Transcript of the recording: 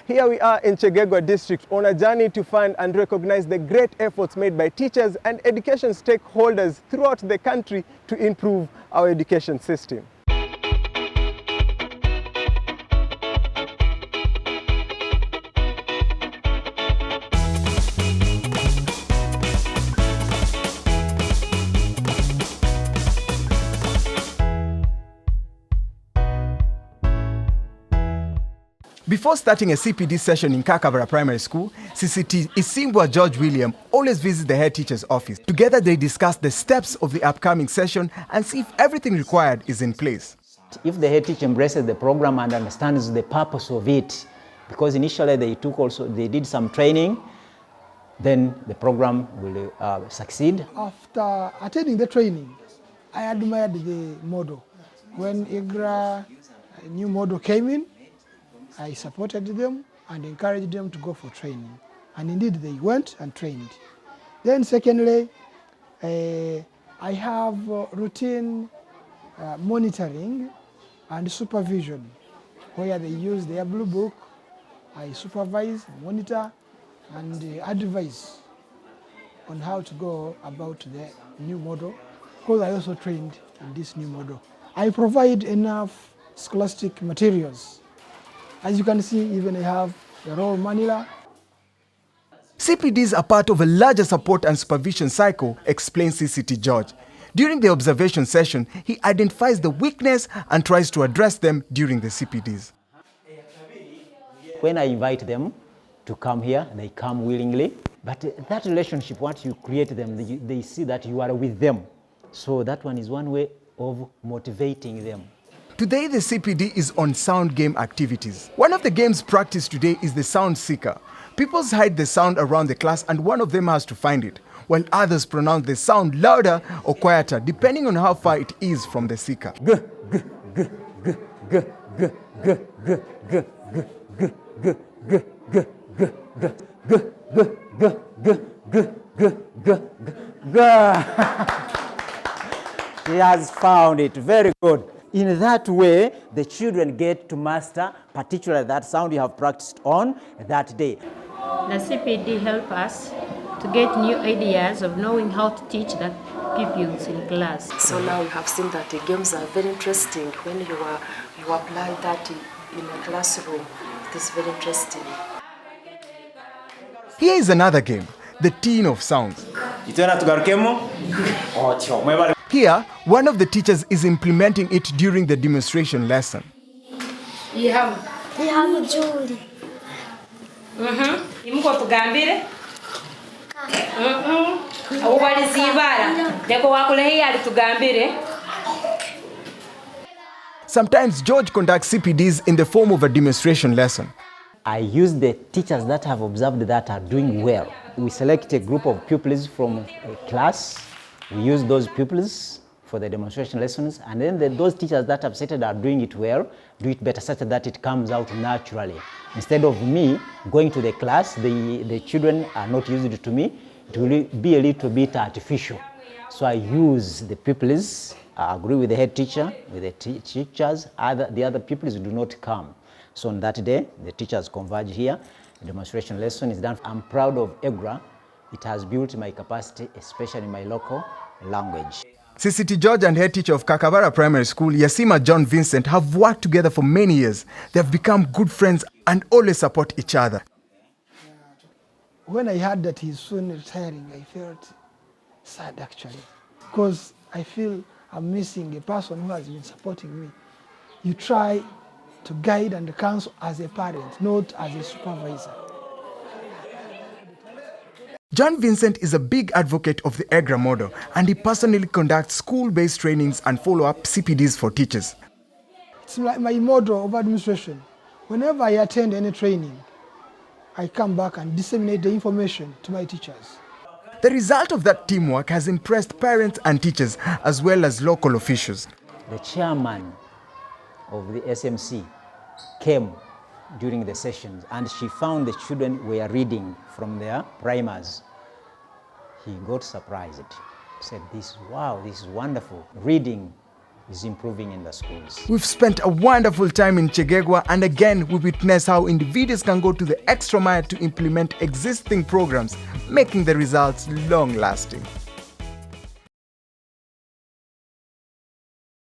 Here we are in Chegegwa district on a journey to find and recognize the great efforts made by teachers and education stakeholders throughout the country to improve our education system. Before starting a CPD session in Kakavara Primary School, CCT Isimbwa George William always visits the head teacher's office. Together they discuss the steps of the upcoming session and see if everything required is in place. If the head teacher embraces the program and understands the purpose of it, because initially they did some training, then the program will succeed. After attending the training, I admired the model. When EGRA, a new model came in, I supported them and encouraged them to go for training. And indeed they went and trained. Then secondly, I have routine monitoring and supervision, where they use their blue book. I supervise, monitor, and advise on how to go about the new model, because I also trained in this new model. I provide enough scholastic materials. As you can see, even I have the roll manila. CPDs are part of a larger support and supervision cycle, explains CCT George. During the observation session, he identifies the weakness and tries to address them during the CPDs. When I invite them to come here, they come willingly. But that relationship, once you create them, they see that you are with them. So that one is one way of motivating them. Today, the CPD is on sound game activities. One of the games practiced today is the sound seeker. Pupils hide the sound around the class and one of them has to find it, while others pronounce the sound louder or quieter, depending on how far it is from the seeker. He has found it very good. In that way, the children get to master particularly that sound you have practiced on that day. The CPD help us to get new ideas of knowing how to teach the pupils in class. So now you have seen that the games are very interesting. When you apply that in a classroom, it is very interesting. Here is another game, the Teen of Sounds. Here, one of the teachers is implementing it during the demonstration lesson. Sometimes George conducts CPDs in the form of a demonstration lesson. I use the teachers that have observed that are doing well. We select a group of pupils from a class. We use those pupils for the demonstration lessons, and then those teachers that have said are doing it well, do it better such that it comes out naturally. Instead of me going to the class, the children are not used to me, it will be a little bit artificial. So I use the pupils, I agree with the head teacher, with the teachers, the other pupils do not come. So on that day, the teachers converge here, the demonstration lesson is done. I'm proud of EGRA. It has built my capacity, especially in my local language. CCT George and head teacher of Kakavara Primary School, Yasima John Vincent, have worked together for many years. They have become good friends and always support each other. When I heard that he's soon retiring, I felt sad actually, because I feel I'm missing a person who has been supporting me. You try to guide and counsel as a parent, not as a supervisor. John Vincent is a big advocate of the EGRA model, and he personally conducts school-based trainings and follow-up CPDs for teachers. It's like my model of administration. Whenever I attend any training, I come back and disseminate the information to my teachers. The result of that teamwork has impressed parents and teachers, as well as local officials. The chairman of the SMC came during the sessions and she found the children were reading from their primers. He got surprised. He said, wow, this is wonderful. Reading is improving in the schools. We've spent a wonderful time in Chegegwa, and again we witness how individuals can go to the extra mile to implement existing programs, making the results long-lasting.